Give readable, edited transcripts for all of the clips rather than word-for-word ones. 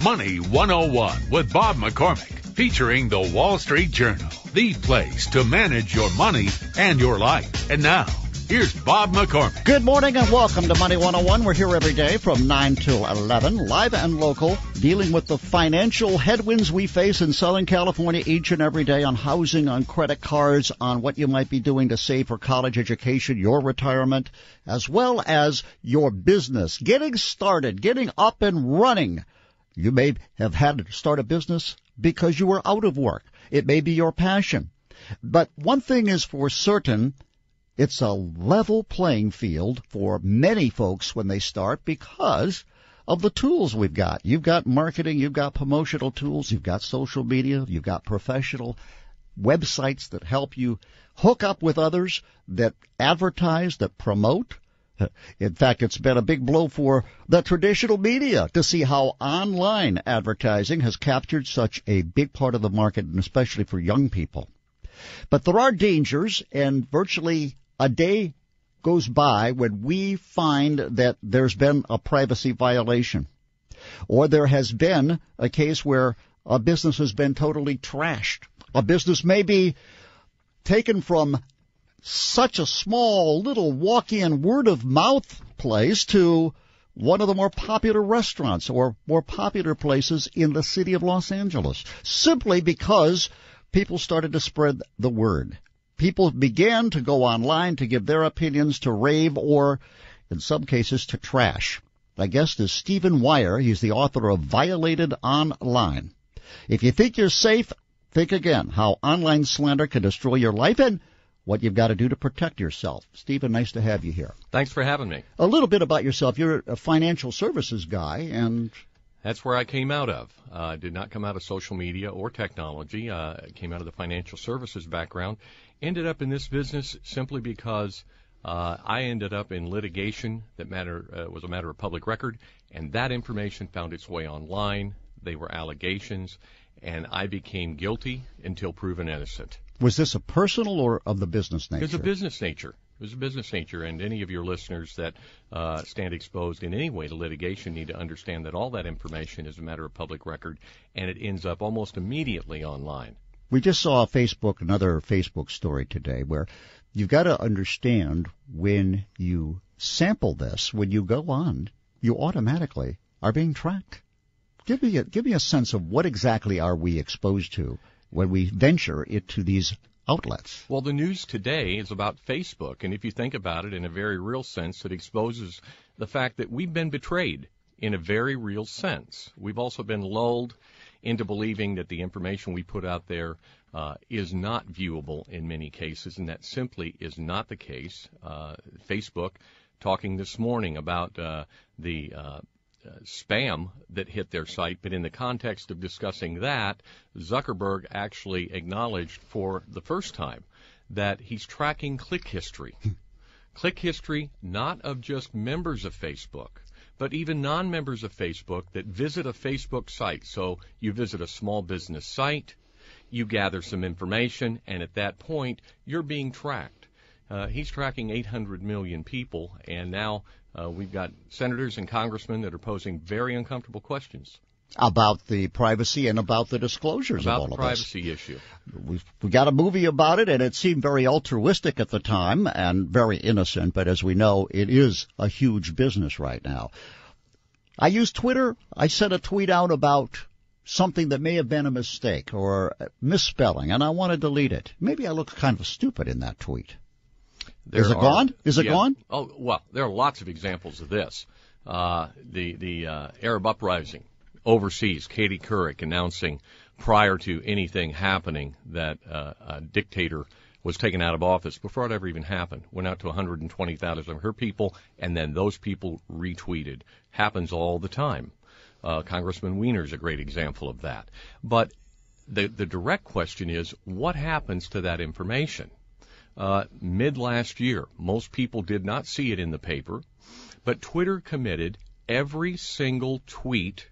Money 101 with Bob McCormick, featuring the Wall Street Journal, the place to manage your money and your life. And now, here's Bob McCormick. Good morning and welcome to Money 101. We're here every day from 9 till 11, live and local, dealing with the financial headwinds we face in Southern California each and every day on housing, on credit cards, on what you might be doing to save for college education, your retirement, as well as your business. Getting started, getting up and running. You may have had to start a business because you were out of work. It may be your passion. But one thing is for certain, it's a level playing field for many folks when they start because of the tools we've got. You've got marketing, you've got promotional tools, you've got social media, you've got professional websites that help you hook up with others, that advertise, that promote. In fact, it's been a big blow for the traditional media to see how online advertising has captured such a big part of the market, and especially for young people. But there are dangers, and virtually a day goes by when we find that there's been a privacy violation, or there has been a case where a business has been totally trashed. A business may be taken from such a small little walk-in word-of-mouth place to one of the more popular restaurants or more popular places in the city of Los Angeles, simply because people started to spread the word. People began to go online to give their opinions, to rave, or in some cases to trash. My guest is Stephen Wyer. He's the author of Violated Online. If you think you're safe, think again how online slander can destroy your life and what you've got to do to protect yourself. Stephen, nice to have you here. Thanks for having me. A little bit about yourself. You're a financial services guy, and that's where I came out of. I did not come out of social media or technology. I came out of the financial services background. Ended up in this business simply because I ended up in litigation that was a matter of public record, and that information found its way online. They were allegations, and I became guilty until proven innocent. Was this a personal or of the business nature? It was a business nature. It was a business nature, and any of your listeners that stand exposed in any way to litigation need to understand that all that information is a matter of public record, and it ends up almost immediately online. We just saw another Facebook story today where you've got to understand when you sample this, when you go on, you automatically are being tracked. Give me a sense of what exactly are we exposed to when we venture into these outlets. Well, the news today is about Facebook, and if you think about it in a very real sense, it exposes the fact that we've been betrayed in a very real sense. We've also been lulled into believing that the information we put out there is not viewable in many cases, and that simply is not the case. Facebook talking this morning about the spam that hit their site, but in the context of discussing that, Zuckerberg actually acknowledged for the first time that he's tracking click history. Click history not of just members of Facebook, but even non-members of Facebook that visit a Facebook site. So you visit a small business site, you gather some information, and at that point, you're being tracked. He's tracking 800 million people, and now we've got senators and congressmen that are posing very uncomfortable questions about the privacy and about the disclosures of all of this. About the privacy issue. We got a movie about it, and it seemed very altruistic at the time and very innocent, but as we know, it is a huge business right now. I use Twitter. I sent a tweet out about something that may have been a mistake or a misspelling, and I want to delete it. Maybe I look kind of stupid in that tweet. Is it gone? Is it gone? Oh, well, there are lots of examples of this. The Arab uprising overseas, Katie Couric announcing prior to anything happening that a dictator was taken out of office before it ever even happened. Went out to 120,000 of her people, and then those people retweeted. Happens all the time. Congressman Wiener's a great example of that. But the direct question is, what happens to that information? Mid last year, most people did not see it in the paper, but Twitter committed every single tweet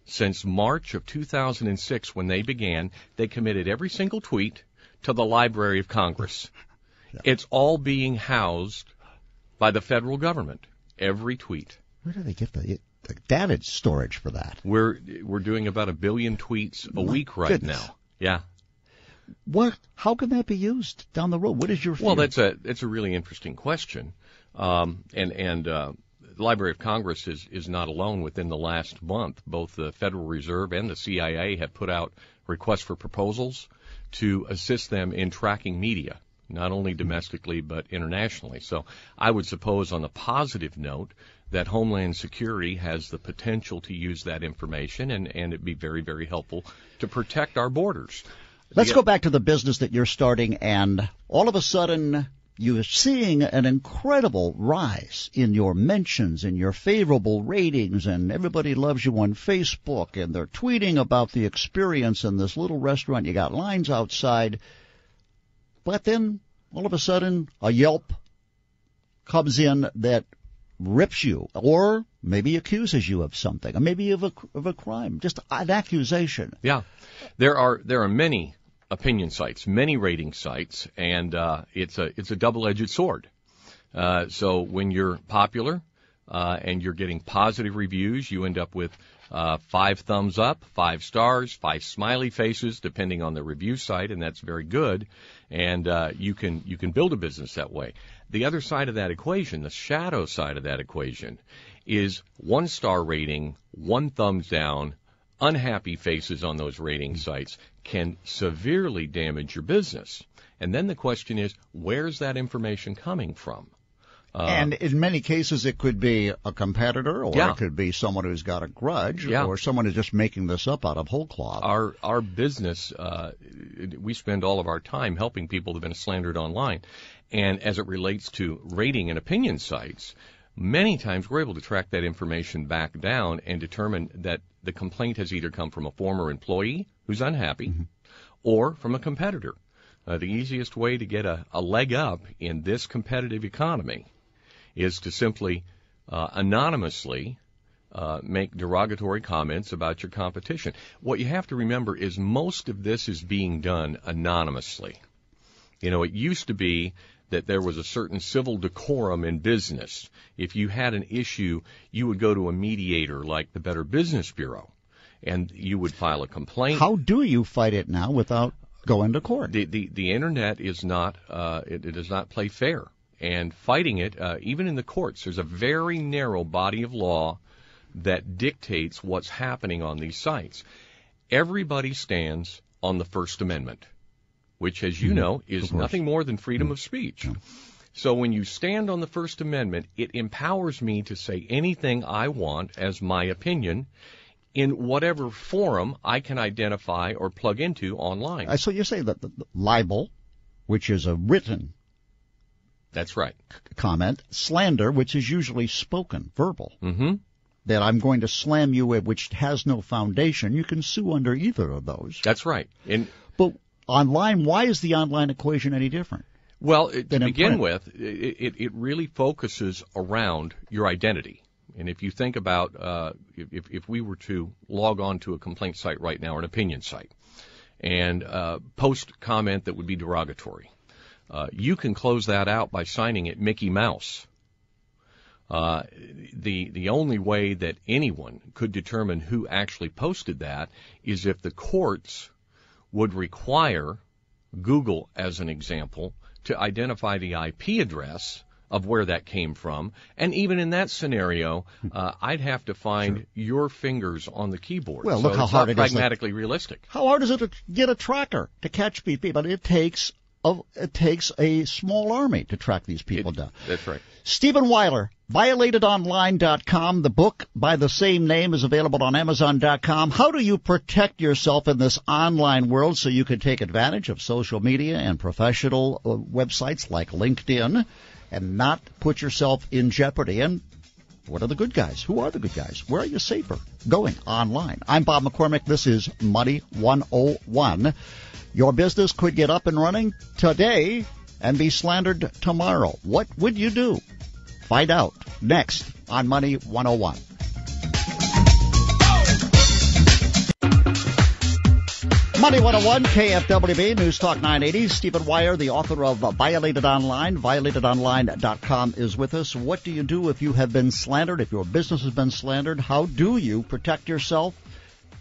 since March of 2006 when they began. They committed every single tweet to the Library of Congress. Yeah. It's all being housed by the federal government, every tweet. Where do they get data storage for that. We're doing about 1 billion tweets a week right now. Yeah. How can that be used down the road? What is your fear? Well, that's a really interesting question. The Library of Congress is not alone. Within the last month, both the Federal Reserve and the CIA have put out requests for proposals to assist them in tracking media, not only domestically but internationally. So I would suppose, on the positive note, that Homeland Security has the potential to use that information, and it'd be very, very helpful to protect our borders. Let's go back to the business that you're starting, and all of a sudden you're seeing an incredible rise in your mentions and your favorable ratings, and everybody loves you on Facebook, and they're tweeting about the experience in this little restaurant. You got lines outside. But then all of a sudden a Yelp comes in that rips you, or maybe accuses you of something, or maybe of a crime, just an accusation. Yeah, there are many opinion sites, many rating sites, and it's a double-edged sword. So when you're popular and you're getting positive reviews, you end up with 5 thumbs up, 5 stars, 5 smiley faces, depending on the review site, and that's very good. And you can build a business that way. The other side of that equation, the shadow side of that equation, is 1-star rating, 1 thumbs down, unhappy faces on those rating sites can severely damage your business. And then the question is, where's that information coming from? And in many cases, it could be a competitor, or it could be someone who's got a grudge, or someone who's just making this up out of whole cloth. Our business, we spend all of our time helping people who've been slandered online. And as it relates to rating and opinion sites, many times we're able to track that information back down and determine that the complaint has either come from a former employee who's unhappy or from a competitor. The easiest way to get a leg up in this competitive economy is to simply anonymously make derogatory comments about your competition. What you have to remember is most of this is being done anonymously. You know, it used to be that there was a certain civil decorum in business. If you had an issue, you would go to a mediator like the Better Business Bureau, and you would file a complaint. How do you fight it now without going to court? The Internet is not, it does not play fair. And fighting it, even in the courts, there's a very narrow body of law that dictates what's happening on these sites. Everybody stands on the First Amendment, which, as you know, is nothing more than freedom of speech. So when you stand on the First Amendment, it empowers me to say anything I want as my opinion in whatever forum I can identify or plug into online. So you say that the libel, which is a written That's right. comment, slander, which is usually spoken, verbal, that I'm going to slam you, which has no foundation, you can sue under either of those. That's right. But online, why is the online equation any different? Well, to begin with, it really focuses around your identity. And if you think about if we were to log on to a complaint site right now, or an opinion site, and post comment that would be derogatory, you can close that out by signing it Mickey Mouse. The only way that anyone could determine who actually posted that is if the courts would require Google, as an example, to identify the IP address of where that came from. And even in that scenario, I'd have to find your fingers on the keyboard. Well, so look how hard it is. Pragmatically realistic. How hard is it to get a tracker to catch people? But it takes a small army to track these people down. That's right. Stephen Wyer, violatedonline.com. The book by the same name is available on Amazon.com. How do you protect yourself in this online world so you can take advantage of social media and professional websites like LinkedIn and not put yourself in jeopardy? And what are the good guys? Who are the good guys? Where are you safer going online? I'm Bob McCormick. This is Money 101. Your business could get up and running today and be slandered tomorrow. What would you do? Find out next on Money 101. Money 101, KFWB, News Talk 980. Stephen Wyer, the author of Violated Online, violatedonline.com, is with us. What do you do if you have been slandered, if your business has been slandered? How do you protect yourself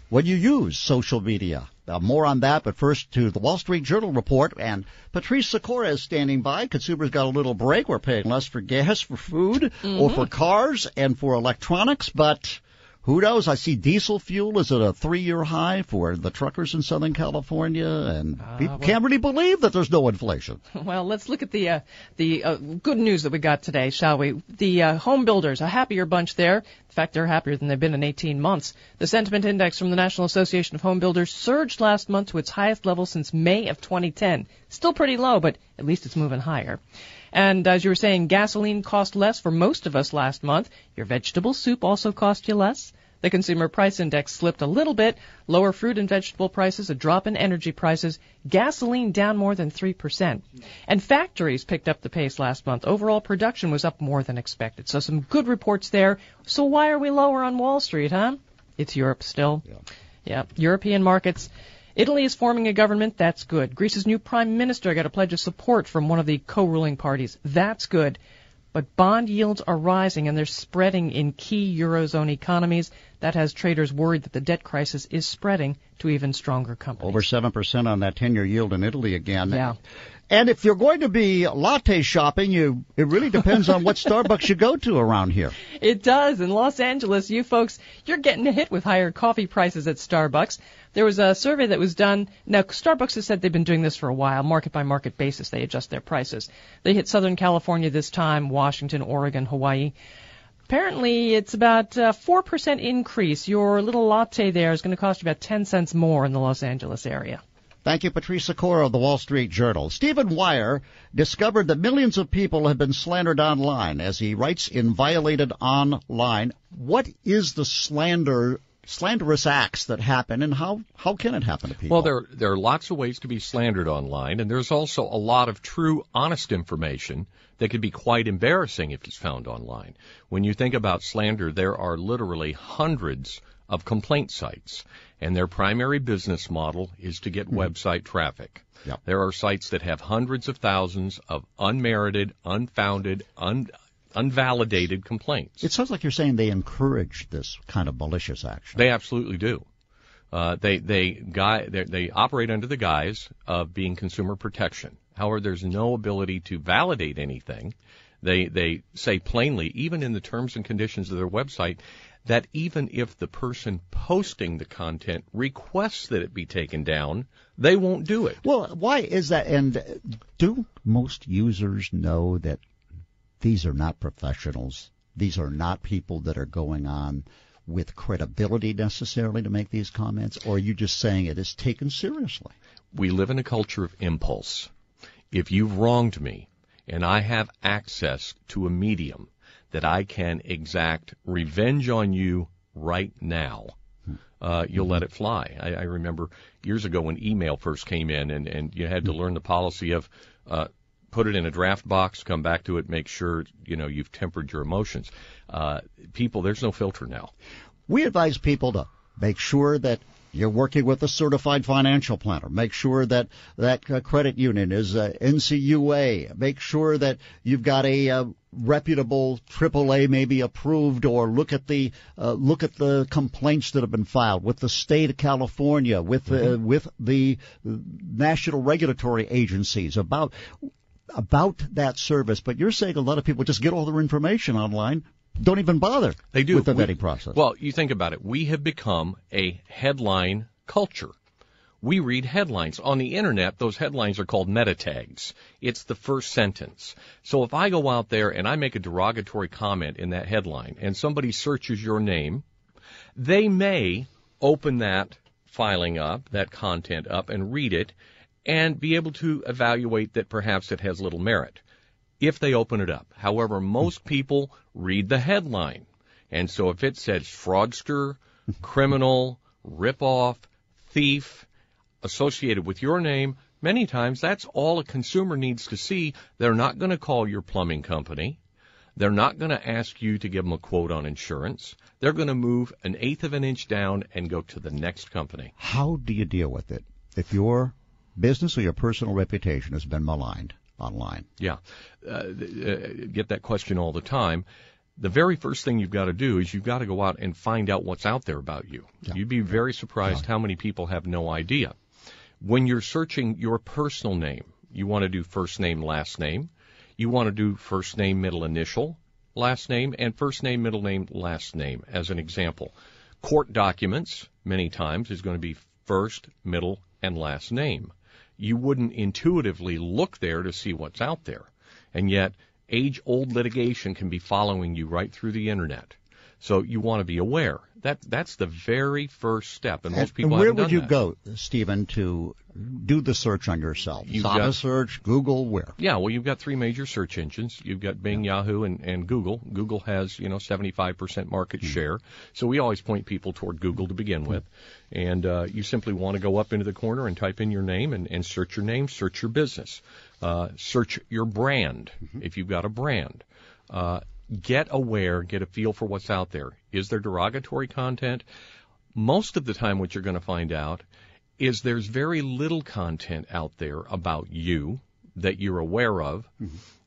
when you use social media? More on that, but first to the Wall Street Journal report. And Patrice Sikora is standing by. Consumers got a little break. We're paying less for gas, for food, or for cars and for electronics, but who knows? I see diesel fuel is at a 3-year high for the truckers in Southern California, and people can't really believe that there's no inflation. Well, let's look at the good news that we got today, shall we? The home builders, a happier bunch there. In fact, they're happier than they've been in 18 months. The sentiment index from the National Association of Home Builders surged last month to its highest level since May of 2010. Still pretty low, but at least it's moving higher. And as you were saying, gasoline cost less for most of us last month. Your vegetable soup also cost you less. The Consumer Price Index slipped a little bit. Lower fruit and vegetable prices, a drop in energy prices, gasoline down more than 3%. And factories picked up the pace last month. Overall production was up more than expected. So some good reports there. So why are we lower on Wall Street, huh? It's Europe still. Yeah. European markets. Italy is forming a government. That's good. Greece's new prime minister got a pledge of support from one of the co-ruling parties. That's good. But bond yields are rising, and they're spreading in key Eurozone economies. That has traders worried that the debt crisis is spreading to even stronger companies. Over 7% on that 10-year yield in Italy again. Yeah. And if you're going to be latte shopping, it really depends on what Starbucks you go to around here. It does. In Los Angeles, you folks, you're getting hit with higher coffee prices at Starbucks. There was a survey that was done. Now, Starbucks has said they've been doing this for a while, market-by-market basis. They adjust their prices. They hit Southern California this time, Washington, Oregon, Hawaii. Apparently, it's about a 4% increase. Your little latte there is going to cost you about 10 cents more in the Los Angeles area. Thank you, Patrice Sikora of the Wall Street Journal. Stephen Wyer discovered that millions of people have been slandered online, as he writes in Violated Online. What is the slanderous acts that happen, and how can it happen to people? Well, there are lots of ways to be slandered online, and there's also a lot of true, honest information that could be quite embarrassing if it's found online. When you think about slander, there are literally hundreds of complaint sites, and their primary business model is to get website traffic. Yep. There are sites that have hundreds of thousands of unmerited, unfounded, unvalidated complaints. It sounds like you're saying they encourage this kind of malicious action. They absolutely do. They operate under the guise of being consumer protection. However, there's no ability to validate anything. They say plainly, even in the terms and conditions of their website, that even if the person posting the content requests that it be taken down, they won't do it. Well, why is that? And do most users know that these are not professionals? These are not people that are going on with credibility necessarily to make these comments? Or are you just saying it is taken seriously? We live in a culture of impulse. If you've wronged me and I have access to a medium that I can exact revenge on you right now, you'll let it fly. I remember years ago when email first came in, and you had to learn the policy of put it in a draft box, come back to it, make sure you've tempered your emotions. People, there's no filter now. We advise people to make sure that you're working with a certified financial planner. Make sure that credit union is NCUA. Make sure that you've got a reputable AAA, maybe approved, or look at the complaints that have been filed with the state of California, with the national regulatory agencies about that service. But you're saying a lot of people just get all their information online. Don't even bother with the vetting process. Well, you think about it. We have become a headline culture. We read headlines. On the Internet, those headlines are called meta tags. It's the first sentence. So if I go out there and I make a derogatory comment in that headline and somebody searches your name, they may open that filing up, that content up, and read it and be able to evaluate that perhaps it has little merit if they open it up. However, most people read the headline. And so if it says fraudster, criminal, ripoff, thief, associated with your name, many times that's all a consumer needs to see. They're not going to call your plumbing company. They're not going to ask you to give them a quote on insurance. They're going to move 1/8 of an inch down and go to the next company. How do you deal with it? if your business or your personal reputation has been maligned online? Yeah. Get that question all the time. The very first thing you've got to do is you've got to go out and find out what's out there about you. Yeah. You'd be very surprised how many people have no idea. When you're searching your personal name, you want to do first name, last name. You want to do first name, middle initial, last name, and first name, middle name, last name, as an example. Court documents, many times, is going to be first, middle, and last name. You wouldn't intuitively look there to see what's out there. And yet, age-old litigation can be following you right through the Internet. So you want to be aware. That's the very first step, and most people haven't done that. Where would you go, Stephen, to do the search on yourself? Saba search, Google, where? Yeah, well, you've got three major search engines. You've got Bing, Yahoo, and Google. Google has, 75% market share. So we always point people toward Google to begin with. And you simply want to go up into the corner and type in your name and search your name, search your business. Search your brand, if you've got a brand. Get aware, get a feel for what's out there. Is there derogatory content? Most of the time what you're going to find out is there's very little content out there about you that you're aware of.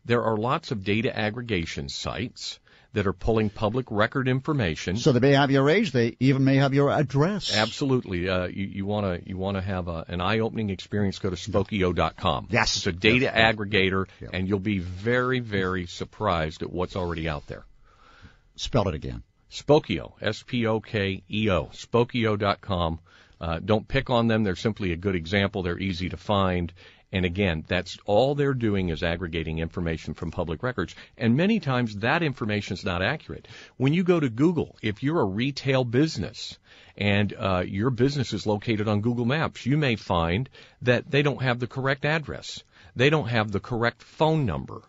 There are lots of data aggregation sites that are pulling public record information. So they may have your age. They even may have your address. Absolutely. You want to have an eye-opening experience. Go to Spokio.com. Yes. It's a data aggregator, and you'll be very, very surprised at what's already out there. Spell it again. Spokio, Spokeo, Spokio.com. Don't pick on them. They're simply a good example. They're easy to find. And again, that's all they're doing is aggregating information from public records. And many times that information is not accurate. When you go to Google, if you're a retail business and your business is located on Google Maps, you may find that they don't have the correct address. They don't have the correct phone number.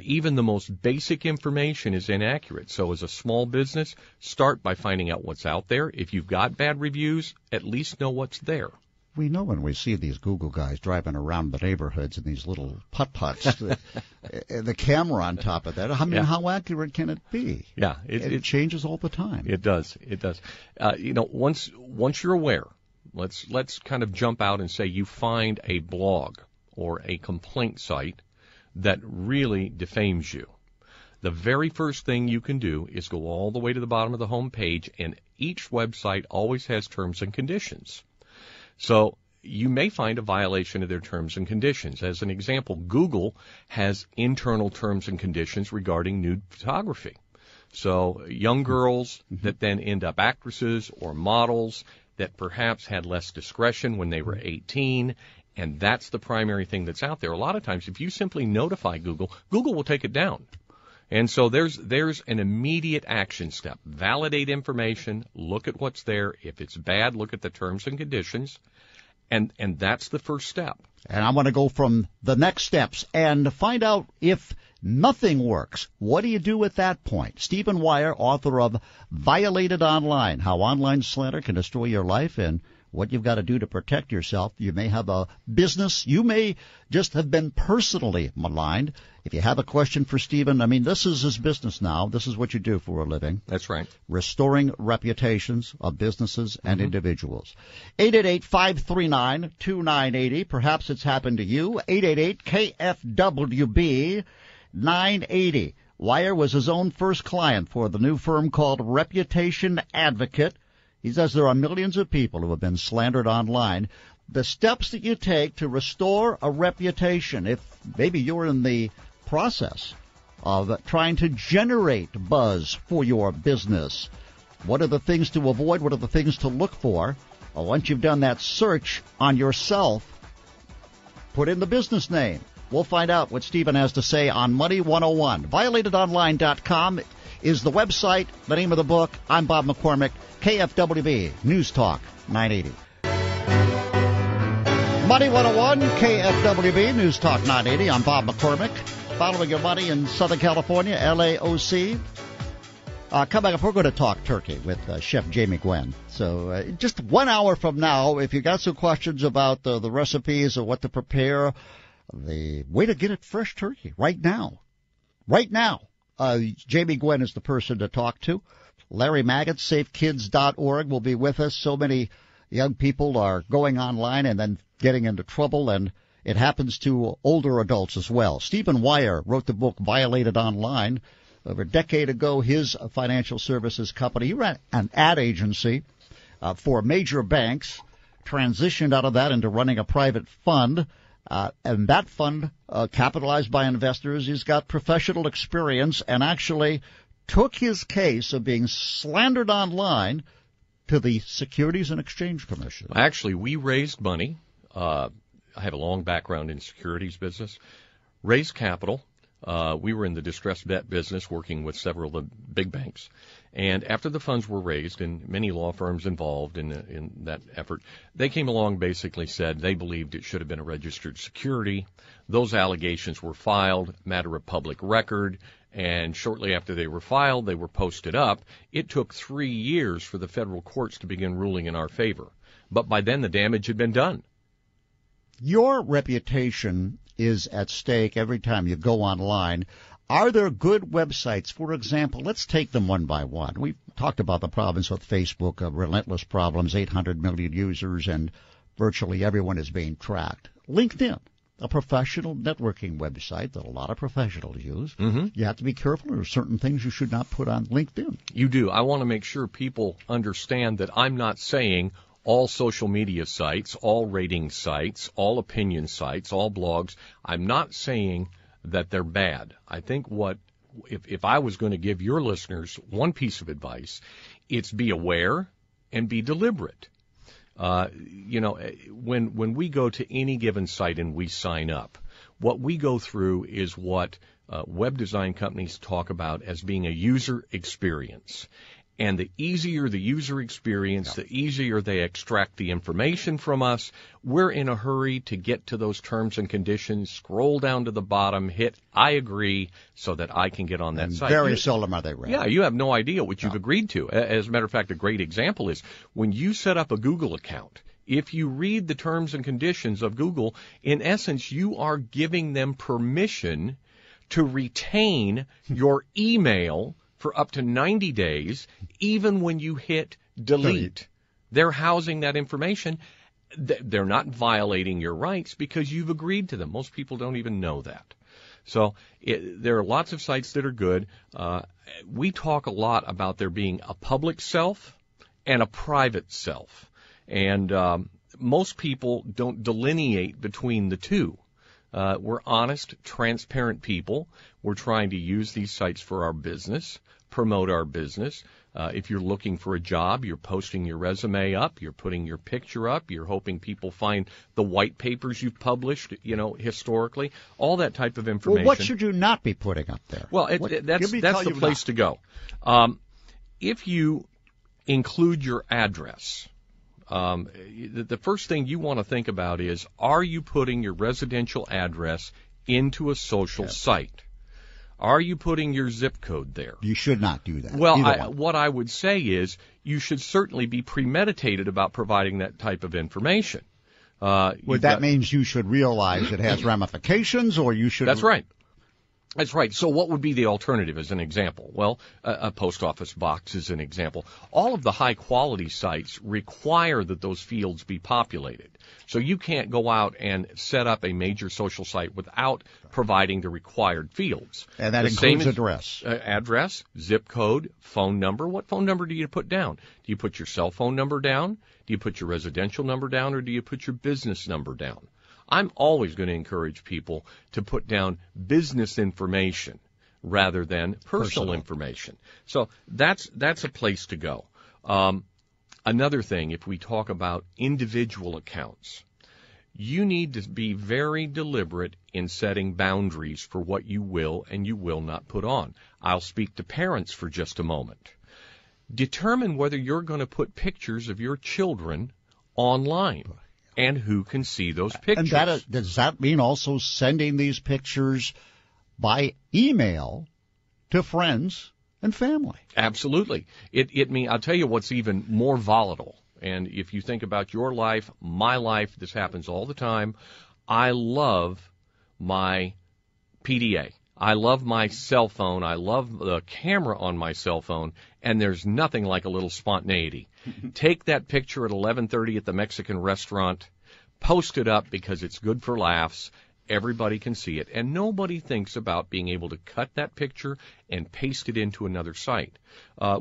Even the most basic information is inaccurate. So as a small business, start by finding out what's out there. If you've got bad reviews, at least know what's there. We know when we see these Google guys driving around the neighborhoods in these little putt-putts, the camera on top of that. I mean, how accurate can it be? Yeah, it changes all the time. It does. It does. Once you're aware, let's kind of jump out and say you find a blog or a complaint site that really defames you. The very first thing you can do is go all the way to the bottom of the home page, and each website always has terms and conditions. So you may find a violation of their terms and conditions. As an example, Google has internal terms and conditions regarding nude photography. So young girls that then end up actresses or models that perhaps had less discretion when they were 18, and that's the primary thing that's out there. A lot of times, if you simply notify Google, Google will take it down. And so there's an immediate action step. Validate information, look at what's there. If it's bad, look at the terms and conditions. And that's the first step. And I want to go from the next steps and find out if nothing works. What do you do at that point? Stephen Wyer, author of Violated Online, How Online Slander Can Destroy Your Life and what you've got to do to protect yourself. You may have a business. You may just have been personally maligned. If you have a question for Stephen, I mean, this is his business now. This is what you do for a living. That's right. Restoring reputations of businesses and individuals. 888-539-2980. Perhaps it's happened to you. 888-KFWB 980. Wyer was his own first client for the new firm called Reputation Advocate. He says there are millions of people who have been slandered online. The steps that you take to restore a reputation, if maybe you're in the process of trying to generate buzz for your business, what are the things to avoid? What are the things to look for? Well, once you've done that search on yourself, put in the business name. We'll find out what Stephen has to say on Money 101. ViolatedOnline.com is the website, the name of the book. I'm Bob McCormick, KFWB News Talk 980. Money 101, KFWB News Talk 980. I'm Bob McCormick. Following your money in Southern California, LAOC. Coming up, we're going to talk turkey with Chef Jamie Gwen. So just 1 hour from now, if you got some questions about the recipes or what to prepare, the way to get it fresh turkey right now. Jamie Gwen is the person to talk to. Larry Maggot, safekids.org, will be with us. So many young people are going online and then getting into trouble, and it happens to older adults as well. Stephen Wyer wrote the book Violated Online. Over a decade ago, his financial services company, he ran an ad agency for major banks, transitioned out of that into running a private fund, and that fund, capitalized by investors, he's got professional experience and actually took his case of being slandered online to the Securities and Exchange Commission. Actually, we raised money. I have a long background in securities business. Raised capital. We were in the distressed debt business working with several of the big banks. And after the funds were raised, and many law firms involved in that effort, they came along, basically said they believed it should have been a registered security. Those allegations were filed, matter of public record, and shortly after they were filed, they were posted up. It took 3 years for the federal courts to begin ruling in our favor. But by then, the damage had been done. Your reputation is at stake every time you go online. Are there good websites? For example, let's take them one by one. We've talked about the problems with Facebook, relentless problems, 800 million users, and virtually everyone is being tracked. LinkedIn, a professional networking website that a lot of professionals use. Mm-hmm. You have to be careful. There are certain things you should not put on LinkedIn. You do. I want to make sure people understand that I'm not saying all social media sites, all rating sites, all opinion sites, all blogs. I'm not saying that they're bad. I think if I was going to give your listeners one piece of advice, it's be aware and be deliberate. When we go to any given site and we sign up, what we go through is what web design companies talk about as being a user experience. And the easier the user experience, the easier they extract the information from us. We're in a hurry to get to those terms and conditions, scroll down to the bottom, hit I agree so that I can get on that site. Very seldom are they read. Yeah, you have no idea what you've agreed to. As a matter of fact, a great example is when you set up a Google account, if you read the terms and conditions of Google, in essence, you are giving them permission to retain your email for up to 90 days, even when you hit delete. They're housing that information. They're not violating your rights because you've agreed to them. Most people don't even know that. So there are lots of sites that are good. We talk a lot about there being a public self and a private self. And most people don't delineate between the two. We're honest, transparent people. We're trying to use these sites for our business, promote our business. If you're looking for a job, you're posting your resume up, you're putting your picture up, you're hoping people find the white papers you've published, historically, all that type of information. Well, what should you not be putting up there? Well, that's the place to go. If you include your address, the first thing you want to think about is, are you putting your residential address into a social site? Are you putting your zip code there? You should not do that. Well, what I would say is you should certainly be premeditated about providing that type of information. That means you should realize it has ramifications, or you should... That's right. That's right. So what would be the alternative as an example? Well, a post office box is an example. All of the high-quality sites require that those fields be populated. So you can't go out and set up a major social site without providing the required fields. And that includes address. Address, zip code, phone number. What phone number do you put down? Do you put your cell phone number down? Do you put your residential number down? Or do you put your business number down? I'm always going to encourage people to put down business information rather than personal information. So that's a place to go. Another thing, if we talk about individual accounts, you need to be very deliberate in setting boundaries for what you will and you will not put on. I'll speak to parents for just a moment. Determine whether you're going to put pictures of your children online. And who can see those pictures? And does that mean also sending these pictures by email to friends and family? Absolutely. It means, I'll tell you what's even more volatile. And if you think about your life, my life, this happens all the time. I love my PDA. I love my cell phone. I love the camera on my cell phone, and there's nothing like a little spontaneity. Take that picture at 11:30 at the Mexican restaurant, post it up because it's good for laughs. Everybody can see it, and nobody thinks about being able to cut that picture and paste it into another site.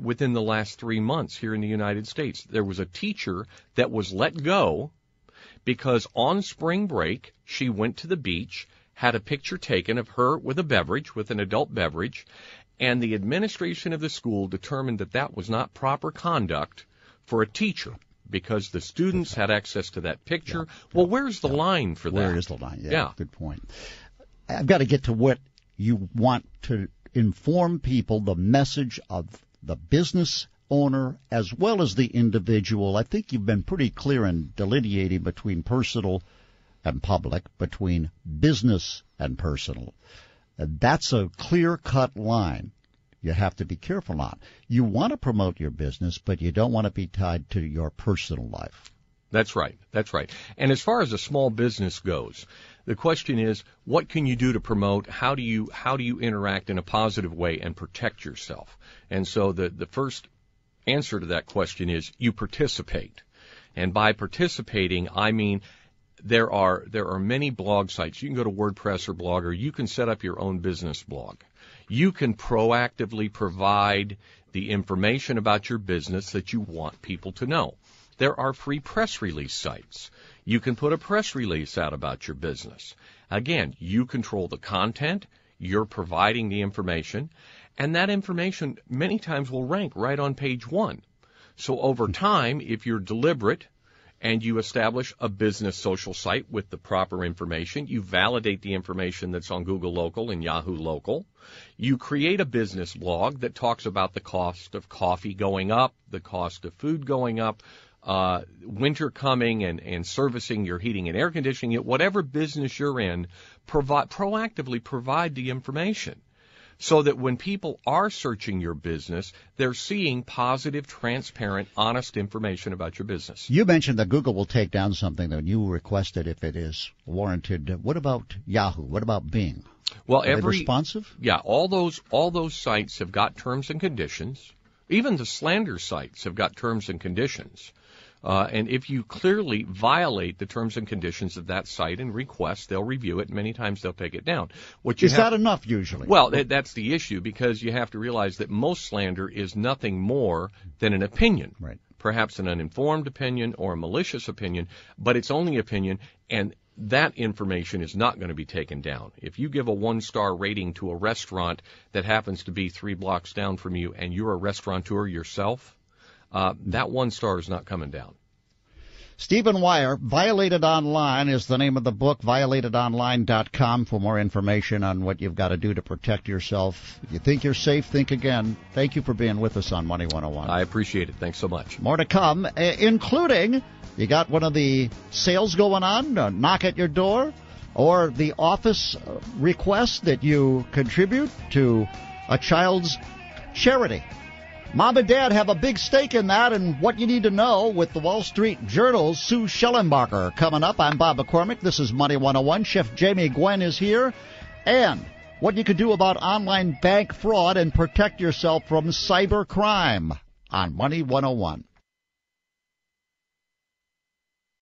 Within the last 3 months here in the United States, there was a teacher that was let go because on spring break she went to the beach, had a picture taken of her with a beverage, with an adult beverage, and the administration of the school determined that that was not proper conduct for a teacher because the students had access to that picture. Well, where's the line for that? Where is the line? Yeah, good point. I've got to get to what you want to inform people, the message of the business owner as well as the individual. I think you've been pretty clear in delineating between personal and public, between business and personal. That's a clear-cut line you have to be careful on. You want to promote your business, but you don't want to be tied to your personal life. That's right. That's right. And as far as a small business goes, the question is, what can you do to promote? How do you interact in a positive way and protect yourself? And so the first answer to that question is you participate. And by participating, I mean there are many blog sites. You can go to WordPress or Blogger. You can set up your own business blog. You can proactively provide the information about your business that you want people to know. There are free press release sites. You can put a press release out about your business. Again, you control the content. You're providing the information. And that information many times will rank right on page 1. So over time, if you're deliberate and you establish a business social site with the proper information, you validate the information that's on Google Local and Yahoo Local, you create a business blog that talks about the cost of coffee going up, the cost of food going up, winter coming and servicing your heating and air conditioning, whatever business you're in, proactively provide the information so that when people are searching your business, they're seeing positive, transparent, honest information about your business. You mentioned that Google will take down something that you requested if it is warranted. What about Yahoo? What about Bing? Well, are they responsive? Yeah, all those sites have got terms and conditions. Even the Slander sites have got terms and conditions. And if you clearly violate the terms and conditions of that site and request, they'll review it, and many times they'll take it down. Is that enough usually? Well, that's the issue, because you have to realize that most slander is nothing more than an opinion. Right. Perhaps an uninformed opinion or a malicious opinion, but it's only opinion, and that information is not going to be taken down. If you give a 1-star rating to a restaurant that happens to be 3 blocks down from you and you're a restaurateur yourself, that 1 star is not coming down. Stephen Wyer, Violated Online is the name of the book, violatedonline.com for more information on what you've got to do to protect yourself. If you think you're safe, think again. Thank you for being with us on Money 101. I appreciate it. Thanks so much. More to come, including you got one of the sales going on, knock at your door, or the office request that you contribute to a child's charity. Mom and Dad have a big stake in that, and what you need to know with the Wall Street Journal's Sue Schellenbacher. Coming up, I'm Bob McCormick. This is Money 101. Chef Jamie Gwen is here. And what you can do about online bank fraud and protect yourself from cyber crime on Money 101.